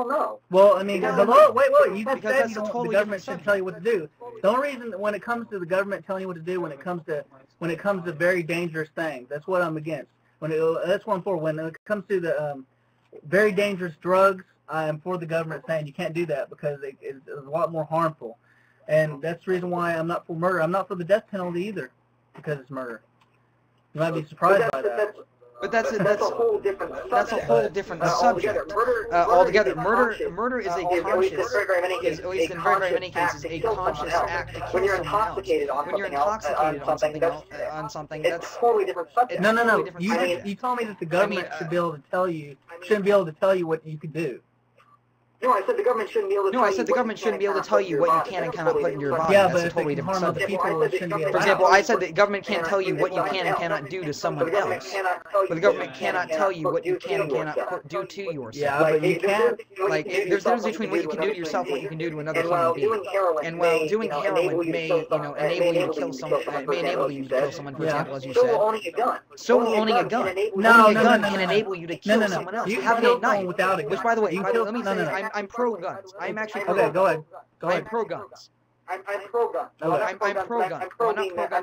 know. Well, I mean, the law. Wait. You just Because said that's you a don't, totally the government different should tell you what to do. The only reason when it comes to the government telling you what to do, when it comes to very dangerous things, that's what I'm against. That's what I'm for. When it comes to the very dangerous drugs, I am for the government saying you can't do that because it's a lot more harmful. And that's the reason why I'm not for murder. I'm not for the death penalty either because it's murder. You might be surprised by that. But that's a whole different subject. That's a whole different subject. Altogether, murder is a conscious, at least in very many cases, a conscious act to kill someone else. When you're intoxicated on something, that's totally different subject. No. You told me that the government should be able to tell you, shouldn't be able to tell you what you could do. No, I said the government shouldn't be able to. No, I said the government shouldn't be able to tell you what you can and cannot put in your body. Yeah, That's but a totally different subject. For example, I said the government can't tell you what you can and cannot do to someone else. But the government cannot tell you what you can and cannot do to yourself. Yeah, but you can. Like, there's a difference between what you can do to yourself and what you can do to another human being. And while doing heroin may, enable you to kill someone, may enable you to kill someone, for example, as you said. So will owning a gun. Owning a gun can enable you to kill someone else. Having a knife, which, by the way, let me say, I'm pro-guns. I'm actually pro-guns. Okay, go ahead. I'm pro-guns. I'm pro-gun. I'm pro-gun. I'm not pro-guns, but I'm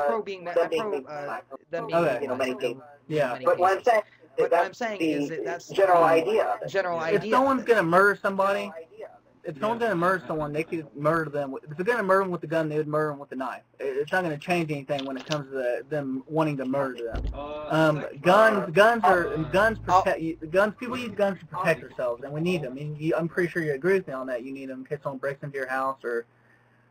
pro being that. I'm pro them being many things. Yeah. But what I'm saying is that that's general idea. General idea. If someone's gonna murder somebody, if someone's gonna murder someone, they could murder them. If they're gonna murder them with the gun, they would murder them with the knife. It's not gonna change anything when it comes to them wanting to murder them. Guns protect you. People use guns to protect themselves, and we need them. I mean, I'm pretty sure you agree with me on that. You need them in case someone breaks into your house or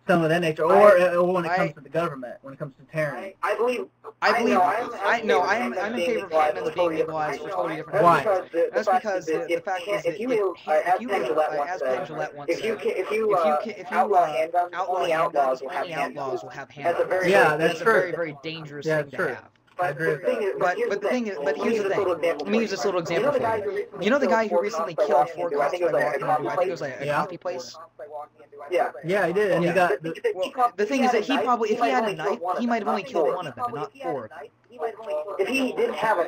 some of that nature, or when it comes to the government, when it comes to tyranny. I'm in favor of handguns being legalized for totally different Why? reasons. That's because the fact is that if you, as Penn Jillette once said, if you outlaw handguns, only outlaws will have handguns. Yeah, that's true. a very, very dangerous thing to have. But here's the thing. Let me use this little example for you. You know the guy who recently killed 4 cops by walking into, I think it was like a coffee place? Yeah, he did, and he got. The thing is that he probably, if he had a knife, he might have only killed one of them, and not 4 of them. If he didn't have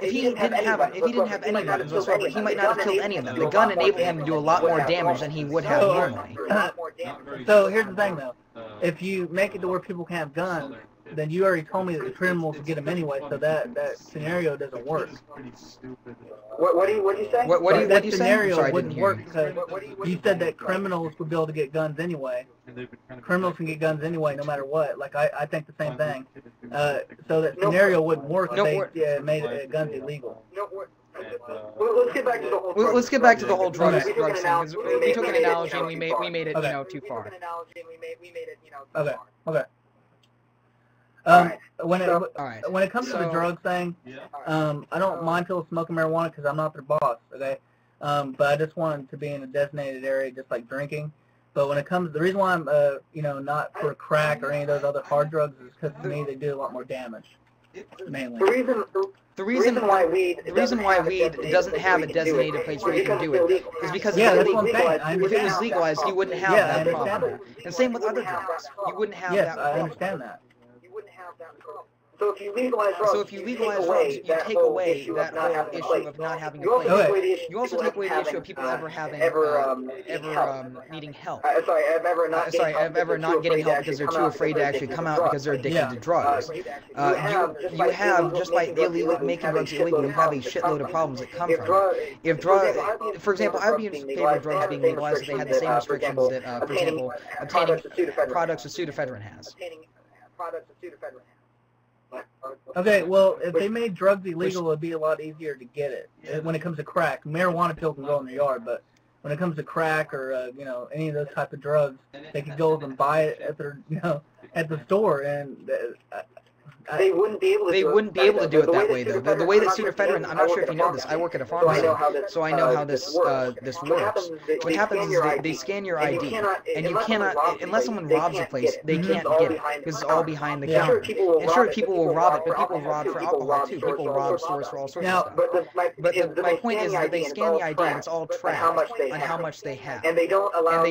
any weapons whatsoever, he might not have killed any of them. The gun enabled him to do a lot more damage than he would have normally. So here's the thing, though. If you make it to where people can have guns, then you already told me that the criminals will get them anyway, so that scenario doesn't work. What do you say? That scenario wouldn't work because you said that criminals would be able to get guns anyway. Criminals can get guns anyway, no matter what. Like, I think the same thing. So that scenario wouldn't work if they made guns illegal. Let's get back to the whole. Let's get back to the whole drugs thing. We took an analogy and we made it, too far. Okay. When it comes to the drug thing, I don't mind people smoking marijuana because I'm not their boss, okay? But I just want to be in a designated area, just like drinking. But when it comes, the reason why I'm, not for crack or any of those other hard drugs is because to me they do a lot more damage, mainly. The reason why weed doesn't have a designated place where you can do it is because if it was legalized, you wouldn't have that problem. And same with other drugs, you wouldn't have that problem. Yes, I understand that. So if you legalize drugs, you take away that whole issue of not having a place. You also take away the issue of people ever needing help. Ever not getting help because they're too afraid to actually come out because they're addicted to drugs. You have, just by making drugs illegal, you have a shitload of problems that come from it. For example, I would be in favor of drugs being legalized if they had the same restrictions that, for example, obtaining products of pseudoephedrine has. Okay, well, if they made drugs illegal, it would be a lot easier to get it. When it comes to crack, marijuana pills can go in their yard, but when it comes to crack or any of those type of drugs, they could go and buy it at their at the store, and they wouldn't be able to. do it that way, though. The way that pseudoephedrine, I'm not sure if you know this. I work at a pharmacy, so I know how this works. What happens is they scan your ID, and you cannot, unless someone robs the place, they can't get it because it's all behind the counter. And sure, people will rob it, but people rob for alcohol too. People rob stores for all sorts of stuff. But my point is that they scan the ID, and it's all tracked on how much they have, and they don't allow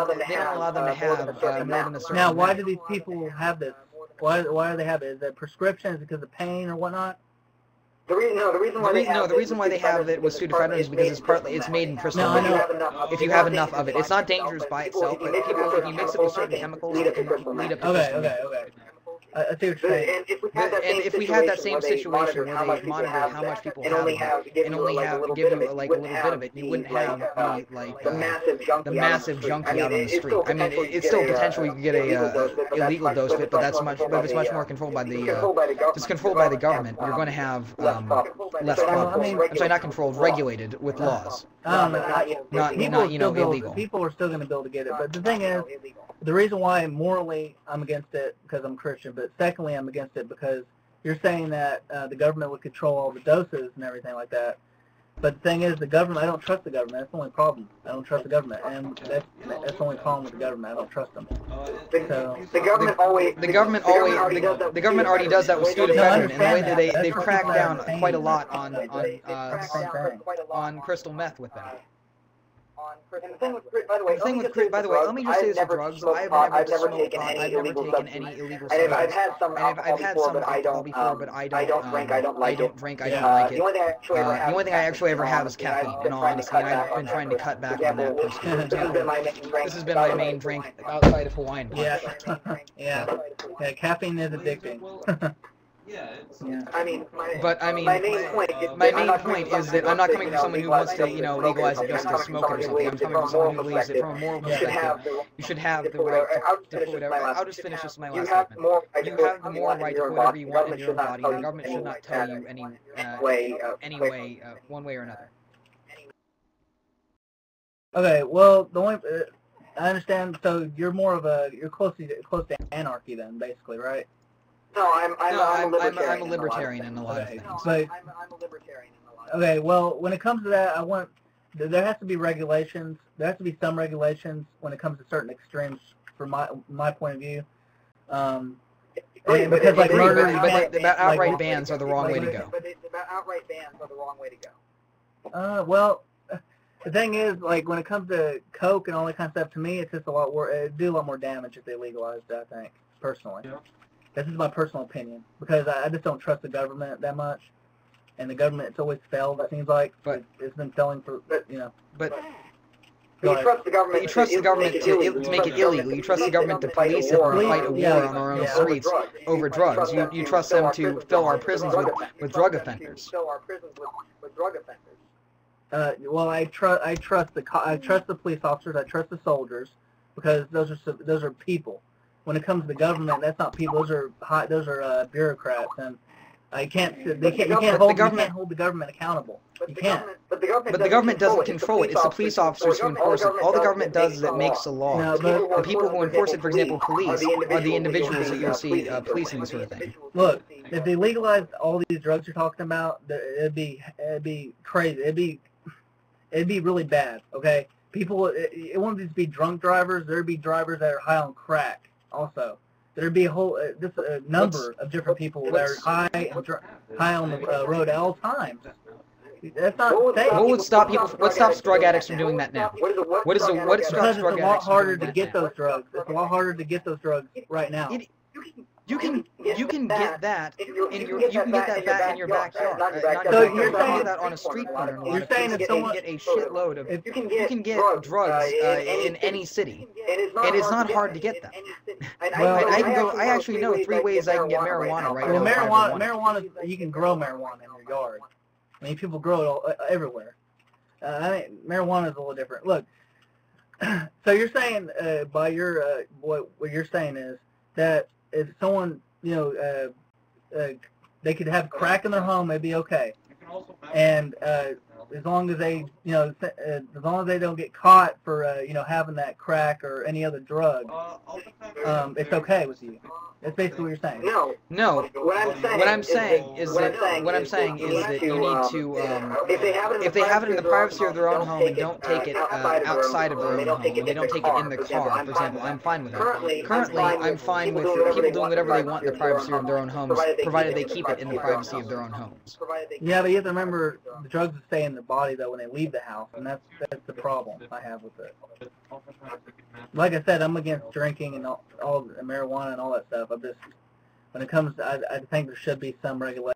them to have more than a certain. Now, why do these people have this? Why do they have it? Is it prescription? Is it because of pain or whatnot? The reason why they have it with pseudoephedrine is because it's made in crystal meth. If you have enough of it, it's not dangerous by itself, but if you mix it with certain chemicals, it can lead up to crystal meth. Okay. I see what you're saying. And if we had that same situation where they monitor how much people have and only give you like a little bit of it, you wouldn't have the massive junkie out on the street. I mean, it's still potential you could get a illegal dose of it, but it's much more controlled by the government. You're going to have less problems. I'm sorry, not controlled, regulated with laws. Not illegal. People are still going to be able to get it, but the thing is, the reason why morally I'm against it because I'm Christian, but secondly I'm against it because you're saying that the government would control all the doses and everything like that. But the thing is, the government, I don't trust the government. That's the only problem. I don't trust the government, and that's the only problem with the government. I don't trust them. So the government already does that with pseudoephedrine, and the way that they've cracked down quite a lot on crystal meth with them. And the thing with, by the way, let me just say this with drugs. I've never taken any illegal substances. I've had some alcohol before, but I don't drink, I don't like it. The only thing I actually ever have is caffeine, in all honesty, and I've been trying to cut back on that personally. This has been my main drink outside of Hawaiian punch. Yeah, caffeine is addicting. I mean, my main point is that I'm not coming from someone who wants to, legalize it just to smoke it or something. I'm coming from someone who believes that from a moral perspective, you should have the right to put whatever. I'll just finish this in my last statement. You have the moral right to put whatever you want in your own body. The government should not tell you any way, one way or another. Okay, well, the only I understand. So you're close to anarchy then, basically, right? No, I'm a libertarian in a lot of things. Okay, well, when it comes to that, there has to be regulations. There has to be some regulations when it comes to certain extremes, from my point of view. Because like murder, outright bans are the wrong way to go. Well, the thing is, like when it comes to coke and all that kind of stuff, to me, it's just a lot worse. It'd do a lot more damage if they legalized it, I think, personally. Yeah. This is my personal opinion, because I just don't trust the government that much, and the government's always failed, it seems like. But it's been failing for, But you trust the government. You trust the government to make it illegal. You trust the government to police it and fight a war on our own streets over drugs. You trust them to fill our prisons with drug offenders. Well, I trust the police officers. I trust the soldiers, because those are people. When it comes to the government, that's not people. Those are bureaucrats, and you can't hold the government accountable. You can't. But the government doesn't control it. It's the police officers who enforce it. All the government does is it makes the law. No, but the people who enforce it, for example, police, are the individuals that you'll see policing this sort of thing. Look, if they legalized all these drugs you're talking about, it'd be crazy. It'd be really bad. Okay, people. It wouldn't just be drunk drivers. There'd be drivers that are high on crack. Also, there'd be a whole number of different people that are high on the road at all times. That's not safe. What stops drug addicts from doing that now? What stops drug addicts from doing that now? Because it's a lot harder to get those drugs. It's a lot harder to get those drugs right now. You can get that in your backyard. So you're saying that on a street corner. You're saying if someone get a shitload of you can get drugs in any city, and it's not hard to get them. I actually know 3 ways I can get marijuana right now. Well, marijuana, you can grow marijuana in your yard. I mean, people grow it everywhere. Marijuana is a little different. Look, so you're saying by your what you're saying is that if someone, they could have crack in their home, it'd be okay. And as long as they, as long as they don't get caught for, having that crack or any other drug, it's okay with you. That's basically what you're saying. No. What I'm saying is that you need to, if they have it in the privacy of their own home and don't take it outside of their own home, and they don't take it in the car, for example, I'm fine with that. Currently, I'm fine with people doing whatever they want in the privacy of their own homes, provided they keep it in the privacy of their own homes. Yeah, but you have to remember, the drugs will stay in their body, though, when they leave the house, and that's the problem I have with it. Like I said, I'm against drinking and all marijuana and all that stuff. When it comes to, I think there should be some regulation.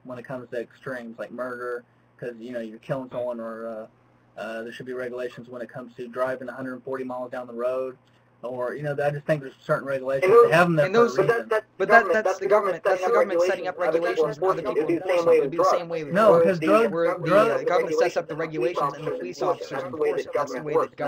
when it comes to extremes like murder, because you're killing someone, or there should be regulations when it comes to driving 140 miles down the road. Or I just think there's certain regulations. They have them there for a reason. But that's the government. That's the government setting up regulations and other people enforcing them. It would be the same way. No, because the government sets up the regulations and the police officers enforce it. That's the way that government.